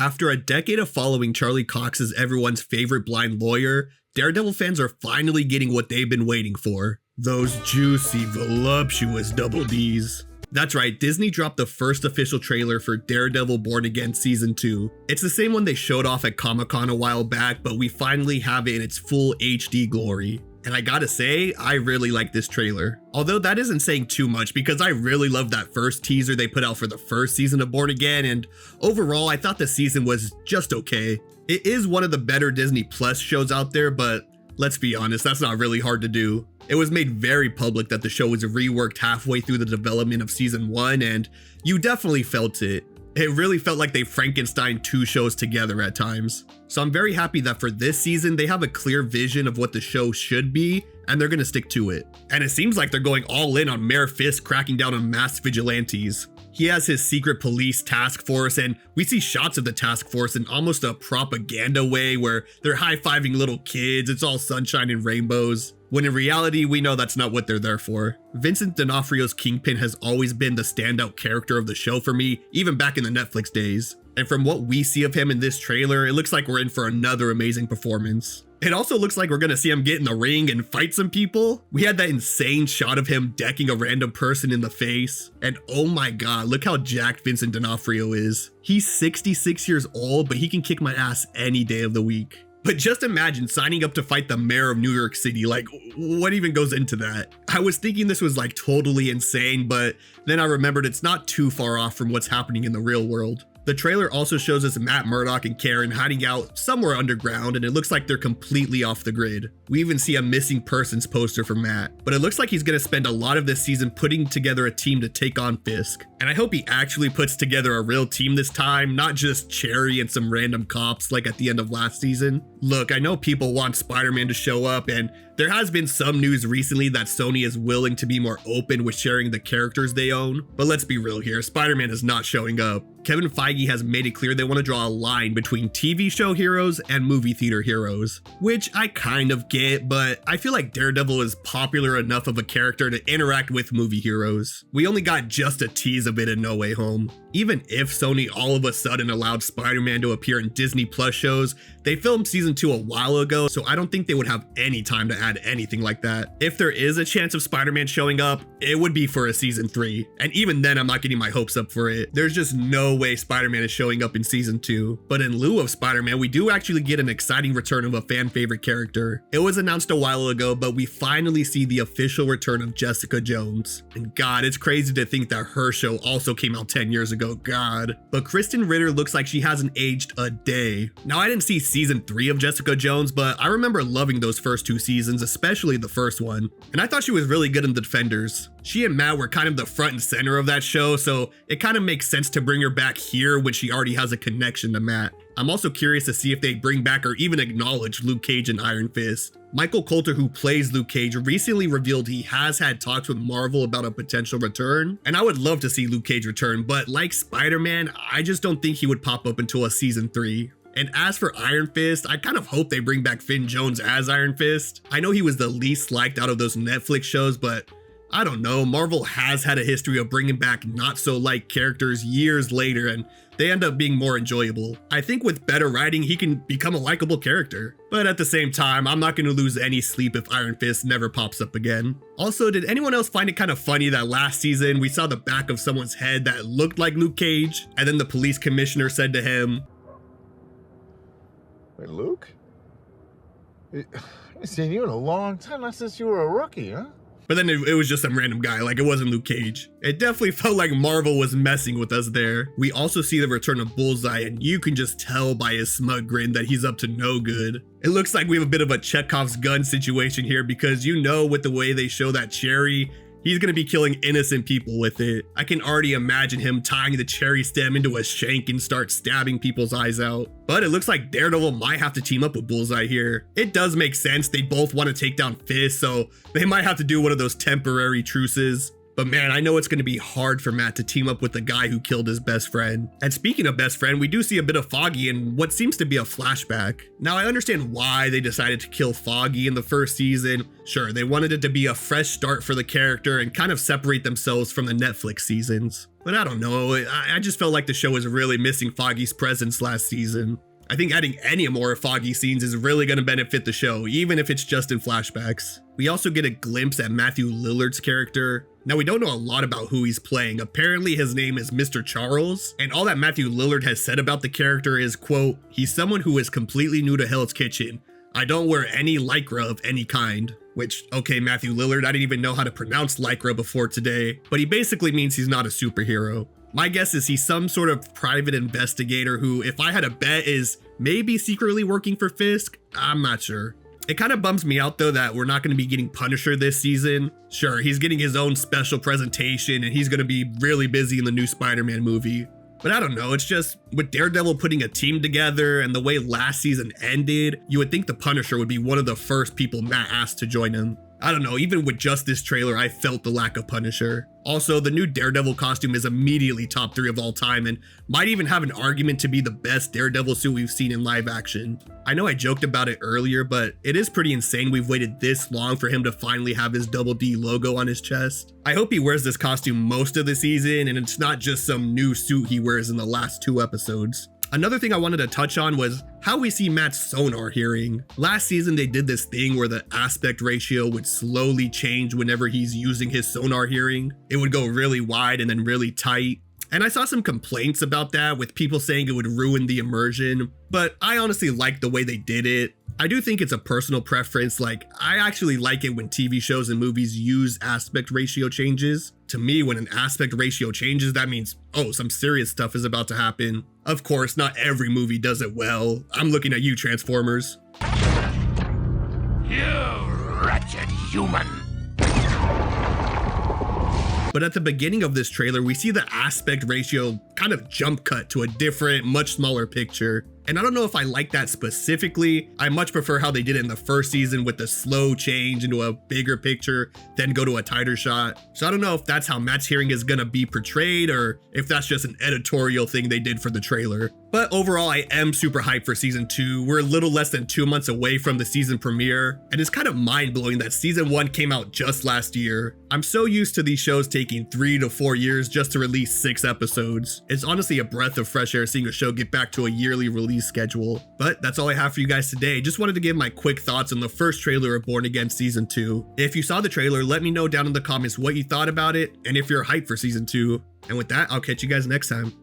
After a decade of following Charlie Cox as everyone's favorite blind lawyer, Daredevil fans are finally getting what they've been waiting for. Those juicy, voluptuous double Ds. That's right, Disney dropped the first official trailer for Daredevil Born Again Season 2. It's the same one they showed off at Comic-Con a while back, but we finally have it in its full HD glory. And I gotta say, I really like this trailer. Although that isn't saying too much because I really loved that first teaser they put out for the first season of Born Again, and overall I thought the season was just okay. It is one of the better Disney Plus shows out there, but let's be honest, that's not really hard to do. It was made very public that the show was reworked halfway through the development of season 1, and you definitely felt it. It really felt like they Frankenstein two shows together at times. So I'm very happy that for this season, they have a clear vision of what the show should be, and they're gonna stick to it. And it seems like they're going all in on Mayor Fisk cracking down on masked vigilantes. He has his secret police task force, and we see shots of the task force in almost a propaganda way where they're high-fiving little kids, it's all sunshine and rainbows. When in reality, we know that's not what they're there for. Vincent D'Onofrio's Kingpin has always been the standout character of the show for me, even back in the Netflix days. And from what we see of him in this trailer, it looks like we're in for another amazing performance. It also looks like we're gonna see him get in the ring and fight some people. We had that insane shot of him decking a random person in the face. And oh my god, look how jacked Vincent D'Onofrio is. He's 66 years old, but he can kick my ass any day of the week. But just imagine signing up to fight the mayor of New York City. Like, what even goes into that? I was thinking this was like totally insane, but then I remembered it's not too far off from what's happening in the real world. The trailer also shows us Matt Murdock and Karen hiding out somewhere underground, and it looks like they're completely off the grid. We even see a missing persons poster for Matt, but it looks like he's gonna spend a lot of this season putting together a team to take on Fisk. And I hope he actually puts together a real team this time, not just Cherry and some random cops like at the end of last season. Look, I know people want Spider-Man to show up, and there has been some news recently that Sony is willing to be more open with sharing the characters they own, but let's be real here, Spider-Man is not showing up. Kevin Feige has made it clear they want to draw a line between TV show heroes and movie theater heroes, which I kind of get, but I feel like Daredevil is popular enough of a character to interact with movie heroes. We only got just a tease of it in No Way Home. Even if Sony all of a sudden allowed Spider-Man to appear in Disney Plus shows, they filmed season 2 a while ago, so I don't think they would have any time to add anything like that. If there is a chance of Spider-Man showing up, it would be for a season 3. And even then, I'm not getting my hopes up for it. There's just no way Spider-Man is showing up in season 2. But in lieu of Spider-Man, we do actually get an exciting return of a fan favorite character. It was announced a while ago, but we finally see the official return of Jessica Jones. And God, it's crazy to think that her show also came out 10 years ago, God. But Kristen Ritter looks like she hasn't aged a day. Now, I didn't see season 3 of Jessica Jones, but I remember loving those first 2 seasons, especially the first one. And I thought she was really good in The Defenders. She and Matt were kind of the front and center of that show, so it kind of makes sense to bring her back here when she already has a connection to Matt. I'm also curious to see if they bring back or even acknowledge Luke Cage and Iron Fist. Michael Coulter, who plays Luke Cage, recently revealed he has had talks with Marvel about a potential return, and I would love to see Luke Cage return, but like Spider-Man, I just don't think he would pop up until a season 3. And as for Iron Fist, I kind of hope they bring back Finn Jones as Iron Fist. I know he was the least liked out of those Netflix shows, but I don't know, Marvel has had a history of bringing back not so liked characters years later, and they end up being more enjoyable. I think with better writing, he can become a likable character. But at the same time, I'm not going to lose any sleep if Iron Fist never pops up again. Also, did anyone else find it kind of funny that last season we saw the back of someone's head that looked like Luke Cage, and then the police commissioner said to him, "Wait, Luke? I haven't seen you in a long time, not since you were a rookie, huh?" But then it was just some random guy, like it wasn't Luke Cage. It definitely felt like Marvel was messing with us there. We also see the return of Bullseye, and you can just tell by his smug grin that he's up to no good. It looks like we have a bit of a Chekhov's gun situation here because you know with the way they show that cherry, he's gonna be killing innocent people with it. I can already imagine him tying the cherry stem into a shank and start stabbing people's eyes out. But it looks like Daredevil might have to team up with Bullseye here. It does make sense, they both want to take down Fisk, so they might have to do one of those temporary truces. But man, I know it's going to be hard for Matt to team up with the guy who killed his best friend. And speaking of best friend, we do see a bit of Foggy in what seems to be a flashback. Now, I understand why they decided to kill Foggy in the first season. Sure, they wanted it to be a fresh start for the character and kind of separate themselves from the Netflix seasons. But I don't know, I just felt like the show was really missing Foggy's presence last season. I think adding any more Foggy scenes is really going to benefit the show, even if it's just in flashbacks. We also get a glimpse at Matthew Lillard's character. Now, we don't know a lot about who he's playing. Apparently his name is Mr. Charles, and all that Matthew Lillard has said about the character is, quote, "He's someone who is completely new to Hell's Kitchen. I don't wear any lycra of any kind." Which, okay, Matthew Lillard, I didn't even know how to pronounce lycra before today, but he basically means he's not a superhero. My guess is he's some sort of private investigator who, if I had a bet, is maybe secretly working for Fisk. I'm not sure. It kind of bums me out though that we're not going to be getting Punisher this season. Sure, he's getting his own special presentation and he's going to be really busy in the new Spider-Man movie. But I don't know, it's just with Daredevil putting a team together and the way last season ended, you would think the Punisher would be one of the first people Matt asked to join him. I don't know, even with just this trailer, I felt the lack of Punisher. Also, the new Daredevil costume is immediately top 3 of all time and might even have an argument to be the best Daredevil suit we've seen in live action. I know I joked about it earlier, but it is pretty insane we've waited this long for him to finally have his Double D logo on his chest. I hope he wears this costume most of the season and it's not just some new suit he wears in the last 2 episodes. Another thing I wanted to touch on was how we see Matt's sonar hearing. Last season, they did this thing where the aspect ratio would slowly change whenever he's using his sonar hearing. It would go really wide and then really tight. And I saw some complaints about that with people saying it would ruin the immersion, but I honestly like the way they did it. I do think it's a personal preference. Like, I actually like it when TV shows and movies use aspect ratio changes. To me, when an aspect ratio changes, that means, oh, some serious stuff is about to happen. Of course, not every movie does it well. I'm looking at you, Transformers. You wretched human. But at the beginning of this trailer, we see the aspect ratio kind of jump cut to a different, much smaller picture. And I don't know if I like that specifically. I much prefer how they did it in the first season with the slow change into a bigger picture, then go to a tighter shot. So I don't know if that's how Matt's hearing is gonna be portrayed or if that's just an editorial thing they did for the trailer. But overall, I am super hyped for season 2. We're a little less than 2 months away from the season premiere, and it's kind of mind-blowing that season 1 came out just last year. I'm so used to these shows taking 3 to 4 years just to release 6 episodes. It's honestly a breath of fresh air seeing a show get back to a yearly release schedule. But that's all I have for you guys today. Just wanted to give my quick thoughts on the first trailer of Born Again season 2. If you saw the trailer, let me know down in the comments what you thought about it and if you're hyped for season 2. And with that, I'll catch you guys next time.